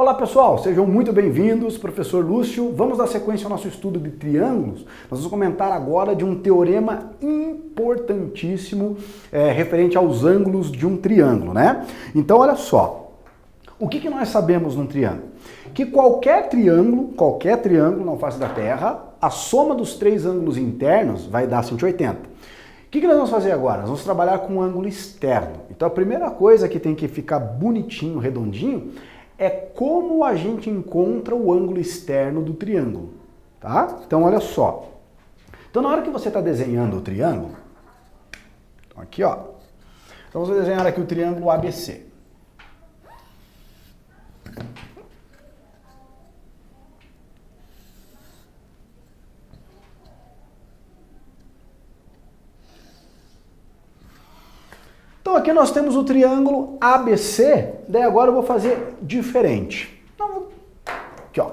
Olá pessoal, sejam muito bem-vindos, professor Lúcio. Vamos dar sequência ao nosso estudo de triângulos. Nós vamos comentar agora de um teorema importantíssimo referente aos ângulos de um triângulo, né? Então olha só, o que nós sabemos num triângulo? Que qualquer triângulo na face da Terra, a soma dos três ângulos internos vai dar 180. O que nós vamos fazer agora? Nós vamos trabalhar com um ângulo externo. Então a primeira coisa que tem que ficar bonitinho, redondinho, é como a gente encontra o ângulo externo do triângulo, tá? Então, olha só. Então, na hora que você está desenhando o triângulo, então aqui, ó. Então, vamos desenhar aqui o triângulo ABC. Então aqui nós temos o triângulo ABC, daí agora eu vou fazer diferente. Então, aqui ó.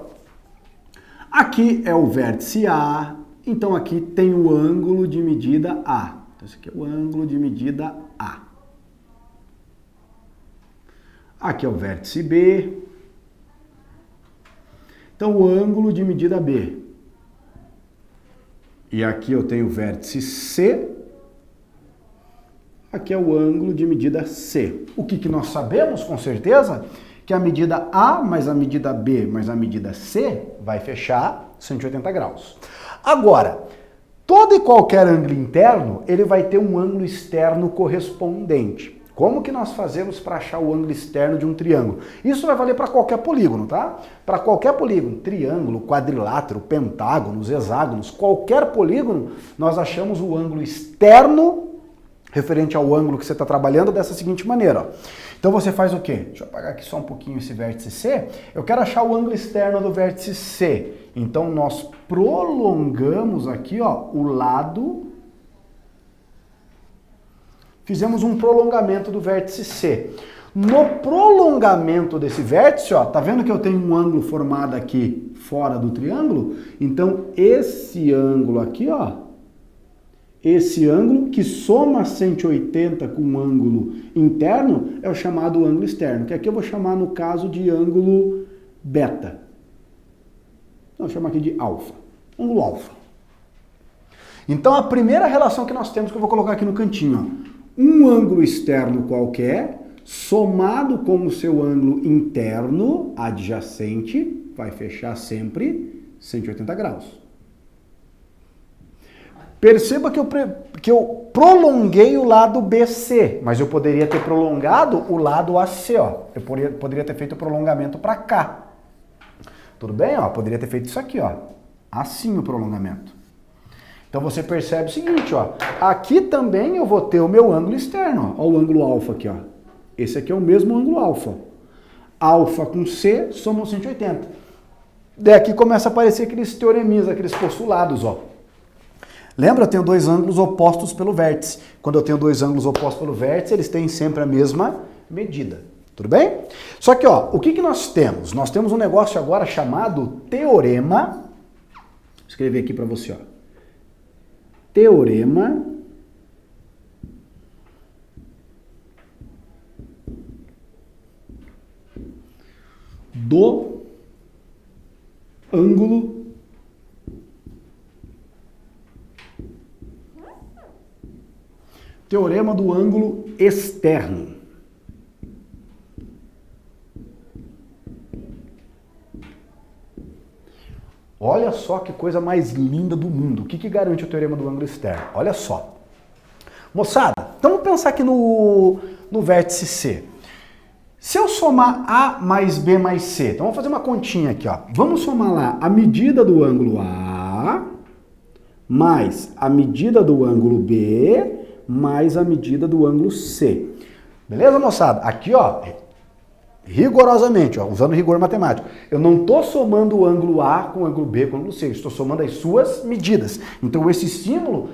Aqui é o vértice A, então aqui tem o ângulo de medida A. Então esse aqui é o ângulo de medida A. Aqui é o vértice B. Então o ângulo de medida B. E aqui eu tenho o vértice C. Aqui é o ângulo de medida C. O que nós sabemos com certeza? Que a medida A mais a medida B mais a medida C vai fechar 180 graus. Agora, todo e qualquer ângulo interno, ele vai ter um ângulo externo correspondente. Como que nós fazemos para achar o ângulo externo de um triângulo? Isso vai valer para qualquer polígono, tá? Para qualquer polígono, triângulo, quadrilátero, pentágonos, hexágonos, qualquer polígono, nós achamos o ângulo externo referente ao ângulo que você está trabalhando dessa seguinte maneira. Ó. Então você faz o quê? Deixa eu apagar aqui só um pouquinho esse vértice C. Eu quero achar o ângulo externo do vértice C. Então nós prolongamos aqui ó, o lado. Fizemos um prolongamento do vértice C. No prolongamento desse vértice, ó, tá vendo que eu tenho um ângulo formado aqui fora do triângulo? Então esse ângulo aqui, ó, esse ângulo que soma 180 com um ângulo interno é o chamado ângulo externo, que aqui eu vou chamar no caso de ângulo beta. Então, vou chamar aqui de alfa, ângulo alfa. Então a primeira relação que nós temos, que eu vou colocar aqui no cantinho, ó, um ângulo externo qualquer, somado com o seu ângulo interno adjacente, vai fechar sempre 180 graus. Perceba que eu prolonguei o lado BC, mas eu poderia ter prolongado o lado AC, ó. Eu poderia ter feito o prolongamento para cá. Tudo bem? Ó, poderia ter feito isso aqui, ó. Assim o prolongamento. Então você percebe o seguinte, ó. Aqui também eu vou ter o meu ângulo externo, ó. Ó o ângulo alfa aqui, ó. Esse aqui é o mesmo ângulo alfa. Alfa com C somam 180. Daqui começa a aparecer aqueles teoreminhas, aqueles postulados, ó. Lembra? Eu tenho dois ângulos opostos pelo vértice. Quando eu tenho dois ângulos opostos pelo vértice, eles têm sempre a mesma medida. Tudo bem? Só que, ó, o que nós temos? Nós temos um negócio agora chamado teorema. Vou escrever aqui para você, ó. Teorema do ângulo teorema do ângulo externo. Olha só que coisa mais linda do mundo. O que garante o teorema do ângulo externo? Olha só. Moçada, então vamos pensar aqui no vértice C. Se eu somar A mais B mais C, então vamos fazer uma continha aqui, ó. Vamos somar lá a medida do ângulo A mais a medida do ângulo B mais a medida do ângulo C. Beleza, moçada? Aqui, ó, rigorosamente, ó, usando rigor matemático, eu não estou somando o ângulo A com o ângulo B com o ângulo C, eu estou somando as suas medidas. Então esse símbolo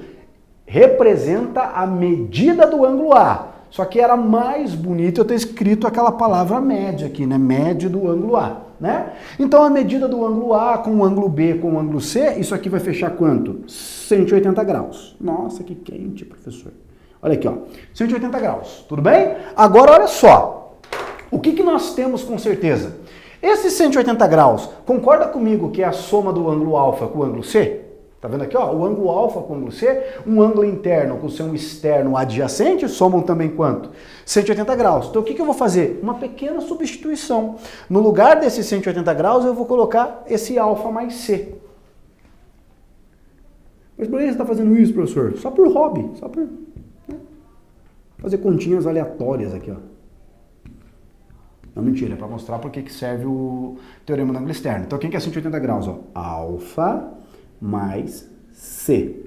representa a medida do ângulo A. Só que era mais bonito eu ter escrito aquela palavra média aqui, né? Média do ângulo A, né? Então a medida do ângulo A com o ângulo B com o ângulo C, isso aqui vai fechar quanto? 180 graus. Nossa, que quente, professor. Olha aqui, ó. 180 graus. Tudo bem? Agora, olha só. O que nós temos com certeza? Esse 180 graus, concorda comigo que é a soma do ângulo alfa com o ângulo C? Tá vendo aqui, ó? O ângulo alfa com o ângulo C, um ângulo interno com o seu externo adjacente, somam também quanto? 180 graus. Então o que eu vou fazer? Uma pequena substituição. No lugar desse 180 graus, eu vou colocar esse alfa mais C. Mas por que você está fazendo isso, professor? Só por hobby, só por fazer continhas aleatórias aqui, ó. Não, mentira, é para mostrar por que serve o teorema do ângulo externo. Então, quem que é 180 graus? Ó? Alfa mais C.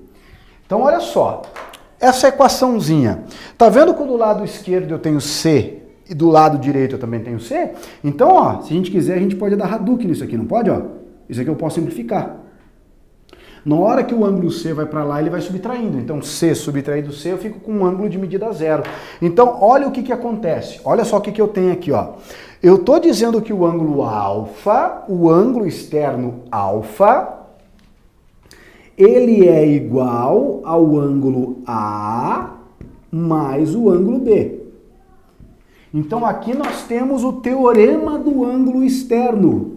Então, olha só. Essa equaçãozinha. Tá vendo que do lado esquerdo eu tenho C e do lado direito eu também tenho C? Então, ó, se a gente quiser, a gente pode dar Hadouken nisso aqui, não pode? Ó? Isso aqui eu posso simplificar. Na hora que o ângulo C vai para lá, ele vai subtraindo. Então, C subtraído C, eu fico com um ângulo de medida zero. Então, olha o que acontece. Olha só o que eu tenho aqui, ó. Eu estou dizendo que o ângulo alfa, o ângulo externo alfa, ele é igual ao ângulo A mais o ângulo B. Então, aqui nós temos o teorema do ângulo externo.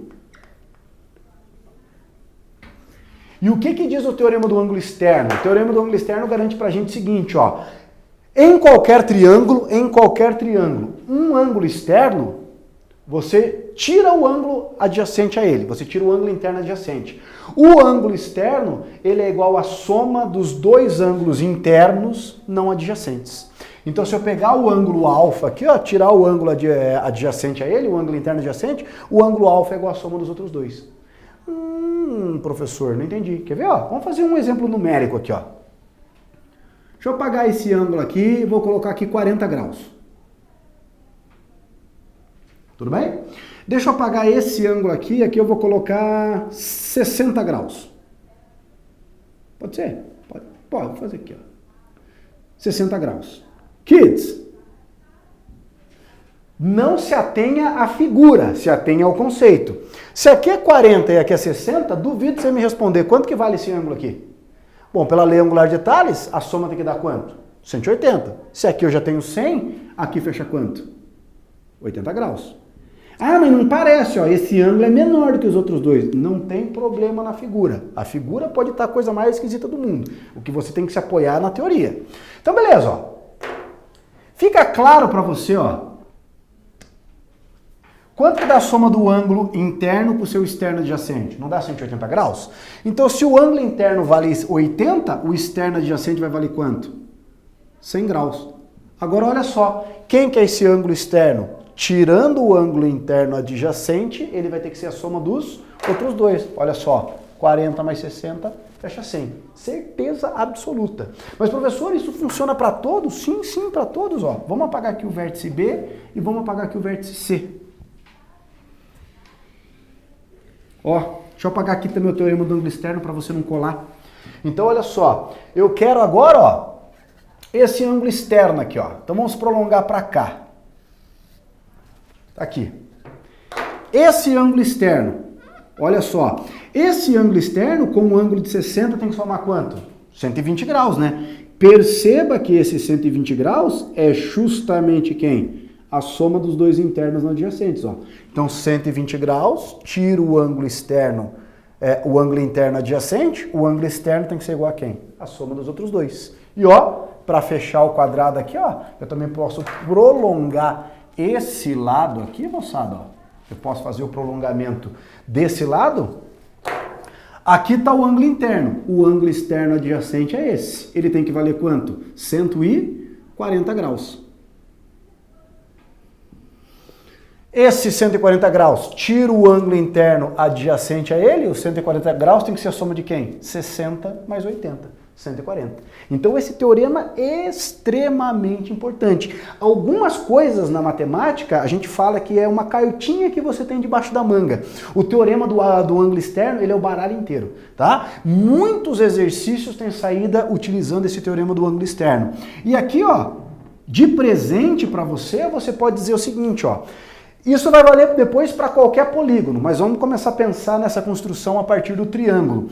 E o que diz o teorema do ângulo externo? O teorema do ângulo externo garante pra gente o seguinte, ó. Em qualquer triângulo, um ângulo externo, você tira o ângulo adjacente a ele, você tira o ângulo interno adjacente. O ângulo externo, ele é igual à soma dos dois ângulos internos não adjacentes. Então, se eu pegar o ângulo alfa aqui, ó, tirar o ângulo adjacente a ele, o ângulo interno adjacente, o ângulo alfa é igual à soma dos outros dois. Professor, não entendi. Quer ver? Ó? Vamos fazer um exemplo numérico aqui. Ó. Deixa eu apagar esse ângulo aqui e vou colocar aqui 40 graus. Tudo bem? Deixa eu apagar esse ângulo aqui, aqui eu vou colocar 60 graus. Pode ser? Pode, vou fazer aqui. Ó. 60 graus. Kids, não se atenha à figura, se atenha ao conceito. Se aqui é 40 e aqui é 60, duvido você me responder quanto que vale esse ângulo aqui. Bom, pela lei angular de Thales, a soma tem que dar quanto? 180. Se aqui eu já tenho 100, aqui fecha quanto? 80 graus. Ah, mas não parece, ó, esse ângulo é menor do que os outros dois. Não tem problema na figura. A figura pode estar a coisa mais esquisita do mundo. O que você tem que se apoiar na teoria. Então, beleza, ó. Fica claro para você, ó. Quanto que dá a soma do ângulo interno com o seu externo adjacente? Não dá 180 graus? Então, se o ângulo interno vale 80, o externo adjacente vai valer quanto? 100 graus. Agora, olha só. Quem que é esse ângulo externo? Tirando o ângulo interno adjacente, ele vai ter que ser a soma dos outros dois. Olha só. 40 mais 60, fecha 100. Certeza absoluta. Mas, professor, isso funciona para todos? Sim, sim, para todos. Ó. Vamos apagar aqui o vértice B e vamos apagar aqui o vértice C. Ó, deixa eu apagar aqui também o teorema do ângulo externo para você não colar. Então, olha só. Eu quero agora, ó, esse ângulo externo aqui, ó. Então, vamos prolongar para cá. Tá aqui. Esse ângulo externo, olha só. Esse ângulo externo, com um ângulo de 60, tem que somar quanto? 120 graus, né? Perceba que esse 120 graus é justamente quem? A soma dos dois internos não adjacentes, ó. Então, 120 graus, tiro o ângulo externo, o ângulo interno adjacente, o ângulo externo tem que ser igual a quem? A soma dos outros dois. E ó, para fechar o quadrado aqui, ó, eu também posso prolongar esse lado aqui, moçada, ó. Eu posso fazer o prolongamento desse lado. Aqui está o ângulo interno. O ângulo externo adjacente é esse. Ele tem que valer quanto? 140 graus. Esse 140 graus, tira o ângulo interno adjacente a ele, os 140 graus tem que ser a soma de quem? 60 mais 80, 140. Então esse teorema é extremamente importante. Algumas coisas na matemática, a gente fala que é uma cartinha que você tem debaixo da manga. O teorema do ângulo externo, ele é o baralho inteiro, tá? Muitos exercícios têm saída utilizando esse teorema do ângulo externo. E aqui, ó, de presente para você, você pode dizer o seguinte, ó. Isso vai valer depois para qualquer polígono, mas vamos começar a pensar nessa construção a partir do triângulo.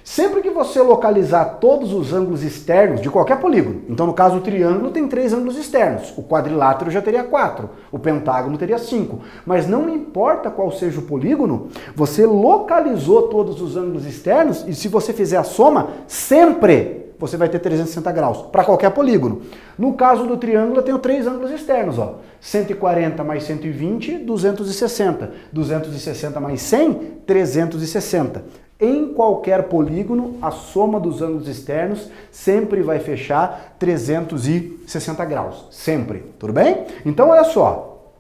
Sempre que você localizar todos os ângulos externos de qualquer polígono, então no caso o triângulo tem 3 ângulos externos, o quadrilátero já teria 4, o pentágono teria 5, mas não importa qual seja o polígono, você localizou todos os ângulos externos e se você fizer a soma, sempre você vai ter 360 graus, para qualquer polígono. No caso do triângulo, eu tenho 3 ângulos externos, ó. 140 mais 120, 260. 260 mais 100, 360. Em qualquer polígono, a soma dos ângulos externos sempre vai fechar 360 graus. Sempre, tudo bem? Então, olha só.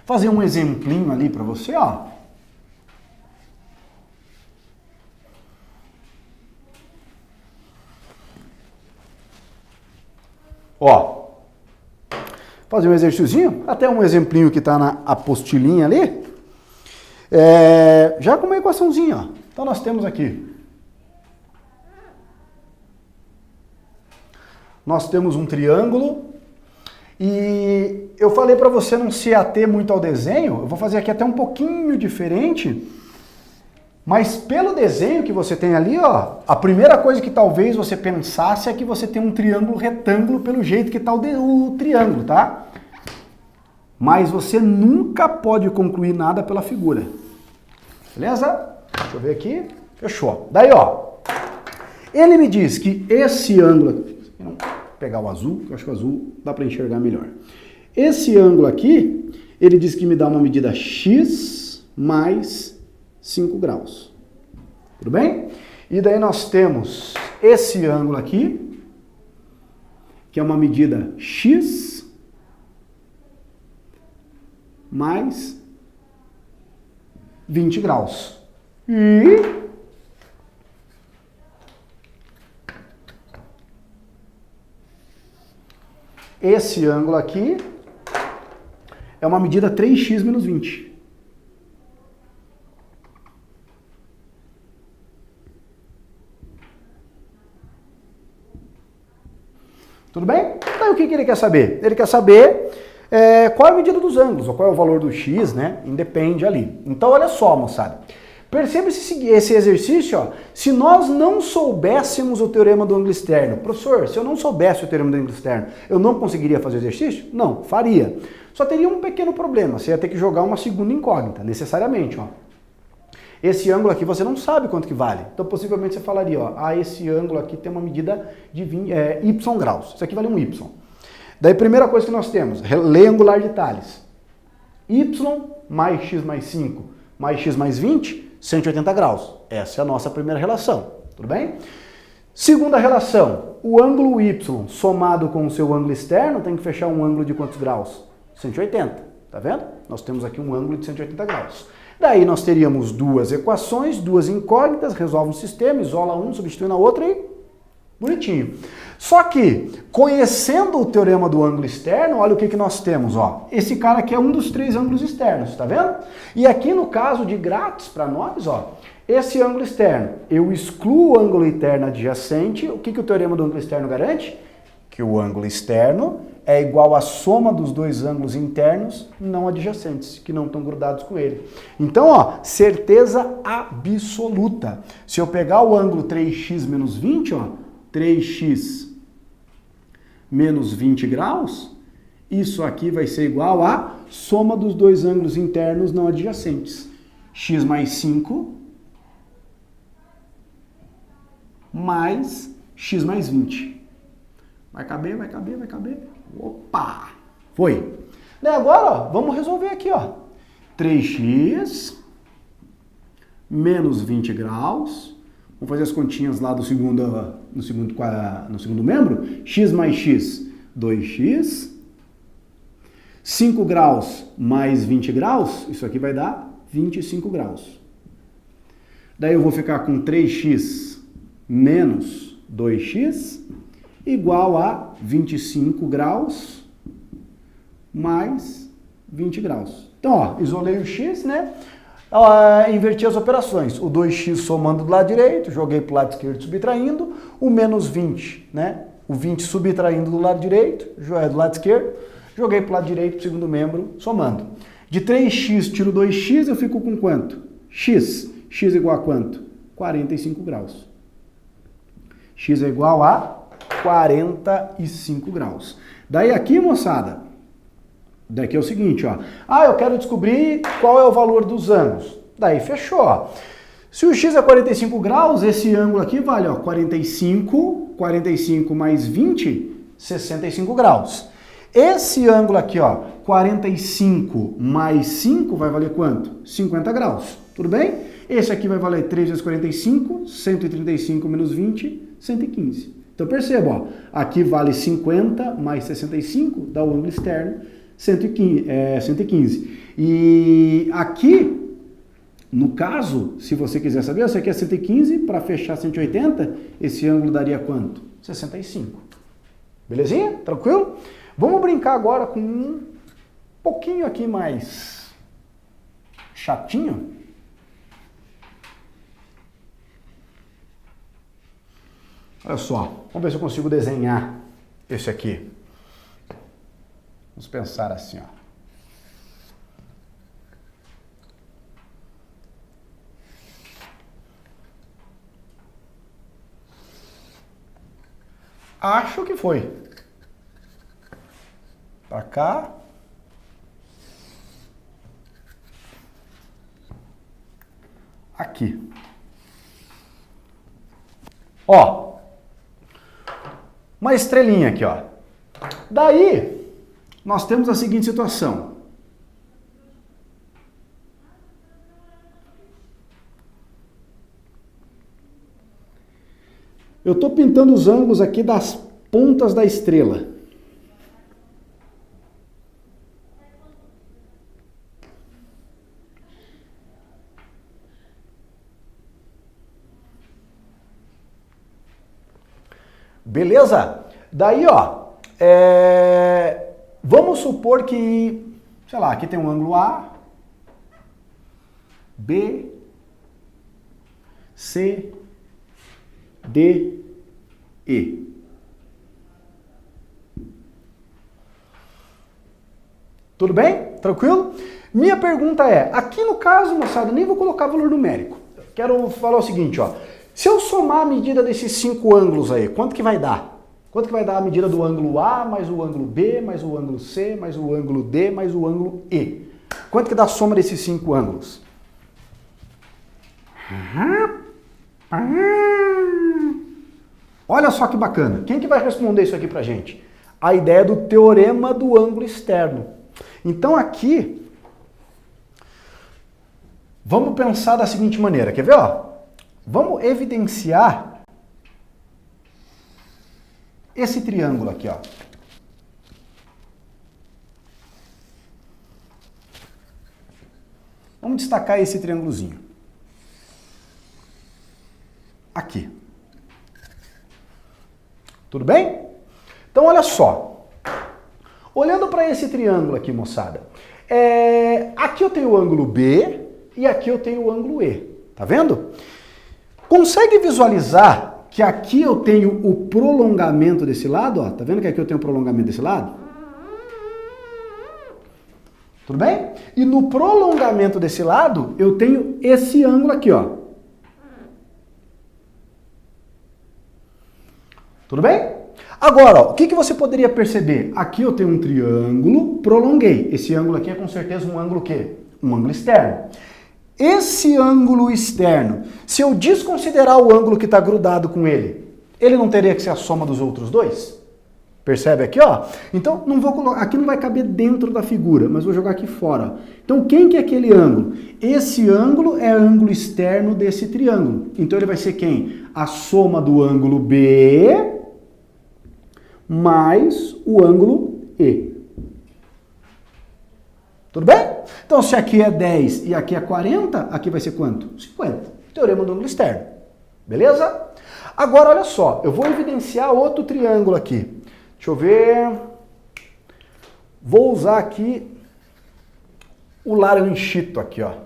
Fazer um exemplinho ali para você, ó. Ó, fazer um exercíciozinho, até um exemplinho que está na apostilinha ali, já com uma equaçãozinha, ó. Então nós temos aqui, nós temos um triângulo e eu falei para você não se ater muito ao desenho, eu vou fazer aqui até um pouquinho diferente, mas pelo desenho que você tem ali, ó, a primeira coisa que talvez você pensasse é que você tem um triângulo retângulo pelo jeito que está o triângulo, tá? Mas você nunca pode concluir nada pela figura. Beleza? Deixa eu ver aqui. Fechou. Daí, ó, ele me diz que esse ângulo... Vou pegar o azul, que eu acho que o azul dá para enxergar melhor. Esse ângulo aqui, ele diz que me dá uma medida x mais 5 graus. Tudo bem? E daí nós temos esse ângulo aqui, que é uma medida x mais 20 graus. E esse ângulo aqui é uma medida 3x menos 20. Tudo bem? Então o que ele quer saber? Ele quer saber qual é a medida dos ângulos, ou qual é o valor do x, né? Independe ali. Então olha só, moçada. Perceba esse exercício, ó. Se nós não soubéssemos o teorema do ângulo externo, professor, se eu não soubesse o teorema do ângulo externo, eu não conseguiria fazer o exercício? Não, faria. Só teria um pequeno problema, você ia ter que jogar uma segunda incógnita, necessariamente, ó. Esse ângulo aqui você não sabe quanto que vale. Então possivelmente você falaria, ó, esse ângulo aqui tem uma medida de y graus. Isso aqui vale um y. Daí primeira coisa que nós temos, lei angular de Thales. Y mais x mais 5 mais x mais 20, 180 graus. Essa é a nossa primeira relação. Tudo bem? Segunda relação, o ângulo y somado com o seu ângulo externo tem que fechar um ângulo de quantos graus? 180. Tá vendo? Nós temos aqui um ângulo de 180 graus. Daí nós teríamos duas equações, duas incógnitas, resolve um sistema, isola um, substitui na outra e bonitinho. Só que, conhecendo o teorema do ângulo externo, olha o que nós temos, ó. Esse cara aqui é um dos 3 ângulos externos, tá vendo? E aqui no caso de grátis para nós, ó, esse ângulo externo, eu excluo o ângulo interno adjacente, o que o teorema do ângulo externo garante? Que o ângulo externo é igual à soma dos 2 ângulos internos não adjacentes, que não estão grudados com ele. Então, ó, certeza absoluta. Se eu pegar o ângulo 3x menos 20, ó, 3x menos 20 graus, isso aqui vai ser igual à soma dos 2 ângulos internos não adjacentes. X mais 5 mais x mais 20. Vai caber, vai caber, vai caber. Opa! Foi. Daí agora, ó, vamos resolver aqui, ó. 3x menos 20 graus. Vamos fazer as continhas lá no segundo membro. X mais x, 2x. 5 graus mais 20 graus, isso aqui vai dar 25 graus. Daí eu vou ficar com 3x menos 2x igual a 25 graus mais 20 graus. Então, ó, isolei o x, né? Inverti as operações. O 2x somando do lado direito, joguei para o lado esquerdo subtraindo. O menos 20, né? O 20 subtraindo do lado direito, do lado esquerdo. Joguei para o lado direito, para o segundo membro, somando. De 3x tiro 2x, eu fico com quanto? X. X igual a quanto? 45 graus. X é igual a 45 graus. Daí aqui, moçada, daqui é o seguinte, ó. Ah, eu quero descobrir qual é o valor dos ângulos. Daí fechou, ó. Se o x é 45 graus, esse ângulo aqui vale, ó, 45 mais 20, 65 graus. Esse ângulo aqui, ó, 45 mais 5 vai valer quanto? 50 graus, tudo bem? Esse aqui vai valer 3 vezes 45, 135 menos 20, 115. Então perceba, ó, aqui vale 50 mais 65, dá o ângulo externo, 115. E aqui, no caso, se você quiser saber, esse aqui é 115, para fechar 180, esse ângulo daria quanto? 65. Belezinha? Tranquilo? Vamos brincar agora com um pouquinho aqui mais chatinho. Olha só, vamos ver se eu consigo desenhar esse aqui. Vamos pensar assim, ó. Acho que foi. Pra cá. Aqui. Ó. Uma estrelinha aqui, ó. Daí, nós temos a seguinte situação. Eu estou pintando os ângulos aqui das pontas da estrela. Beleza? Daí, ó, vamos supor que, sei lá, aqui tem um ângulo A, B, C, D, E. Tudo bem? Tranquilo? Minha pergunta é, aqui no caso, moçada, nem vou colocar valor numérico. Quero falar o seguinte, ó. Se eu somar a medida desses 5 ângulos aí, quanto que vai dar? Quanto que vai dar a medida do ângulo A, mais o ângulo B, mais o ângulo C, mais o ângulo D, mais o ângulo E? Quanto que dá a soma desses 5 ângulos? Olha só que bacana. Quem que vai responder isso aqui pra gente? A ideia do teorema do ângulo externo. Então aqui, vamos pensar da seguinte maneira. Quer ver, ó? Vamos evidenciar esse triângulo aqui, ó. Vamos destacar esse triângulozinho. Aqui. Tudo bem? Então, olha só. Olhando para esse triângulo aqui, moçada, aqui eu tenho o ângulo B e aqui eu tenho o ângulo E. Tá vendo? Consegue visualizar que aqui eu tenho o prolongamento desse lado? Ó? Tá vendo que aqui eu tenho o prolongamento desse lado? Tudo bem? E no prolongamento desse lado, eu tenho esse ângulo aqui, ó. Tudo bem? Agora, ó, o que você poderia perceber? Aqui eu tenho um triângulo, prolonguei. Esse ângulo aqui é com certeza um ângulo o quê? Um ângulo externo. Esse ângulo externo, se eu desconsiderar o ângulo que está grudado com ele, ele não teria que ser a soma dos outros dois? Percebe aqui, ó? Então, não vou colocar, aqui não vai caber dentro da figura, mas vou jogar aqui fora. Ó. Então, quem que é aquele ângulo? Esse ângulo é ângulo externo desse triângulo. Então, ele vai ser quem? A soma do ângulo B mais o ângulo E. Tudo bem? Então, se aqui é 10 e aqui é 40, aqui vai ser quanto? 50. Teorema do ângulo externo. Beleza? Agora, olha só. Eu vou evidenciar outro triângulo aqui. Deixa eu ver. Vou usar aqui o laranjito aqui, ó. Não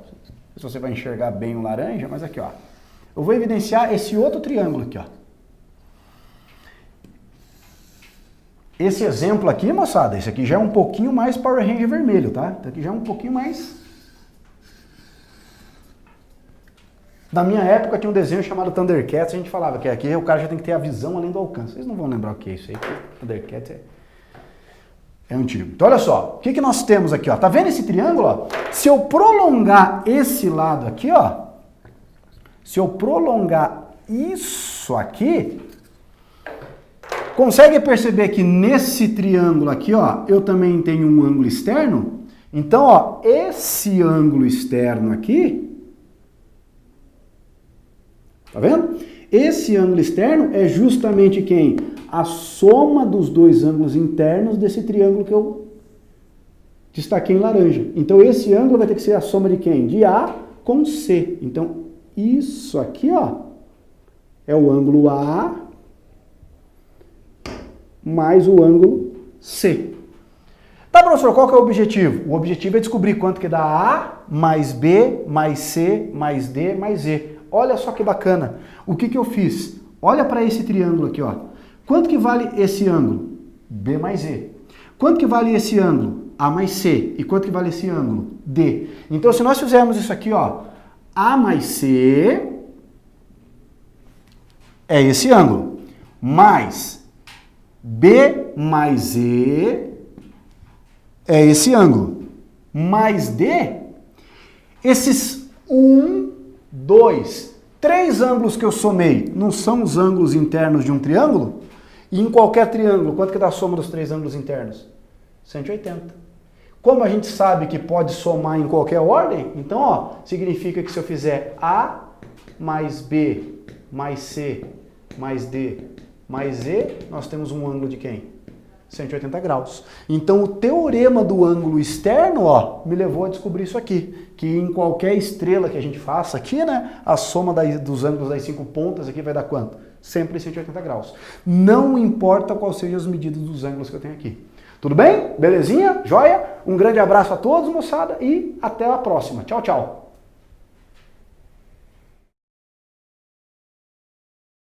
sei se você vai enxergar bem o laranja, mas aqui, ó. Eu vou evidenciar esse outro triângulo aqui, ó. Esse exemplo aqui, moçada, esse aqui já é um pouquinho mais Power Ranger vermelho, tá? Esse aqui já é um pouquinho mais... Na minha época tinha um desenho chamado Thundercats, a gente falava que aqui o cara já tem que ter a visão além do alcance. Vocês não vão lembrar o que é isso aí, porque Thundercats é antigo. Então olha só, o que nós temos aqui, ó? Tá vendo esse triângulo, ó? Se eu prolongar esse lado aqui, ó, se eu prolongar isso aqui, consegue perceber que nesse triângulo aqui, ó, eu também tenho um ângulo externo? Então, ó, esse ângulo externo aqui, tá vendo? Esse ângulo externo é justamente quem? A soma dos dois ângulos internos desse triângulo que eu destaquei em laranja. Então, esse ângulo vai ter que ser a soma de quem? De A com C. Então, isso aqui, ó, é o ângulo A mais o ângulo C. Tá, professor, qual que é o objetivo? O objetivo é descobrir quanto que dá A mais B mais C mais D mais E. Olha só que bacana. O que eu fiz? Olha para esse triângulo aqui, ó. Quanto que vale esse ângulo? B mais E. Quanto que vale esse ângulo? A mais C. E quanto que vale esse ângulo? D. Então, se nós fizermos isso aqui, ó, A mais C é esse ângulo, mais B mais E é esse ângulo, mais D, esses 1, 2, 3 ângulos que eu somei, não são os ângulos internos de um triângulo? E em qualquer triângulo, quanto que dá a soma dos 3 ângulos internos? 180. Como a gente sabe que pode somar em qualquer ordem, então, ó, significa que se eu fizer A mais B mais C mais D mais E, nós temos um ângulo de quem? 180 graus. Então, o teorema do ângulo externo, ó, me levou a descobrir isso aqui, que em qualquer estrela que a gente faça aqui, né, a soma dos ângulos das 5 pontas aqui vai dar quanto? Sempre 180 graus. Não importa quais sejam as medidas dos ângulos que eu tenho aqui. Tudo bem? Belezinha? Joia? Um grande abraço a todos, moçada, e até a próxima. Tchau, tchau.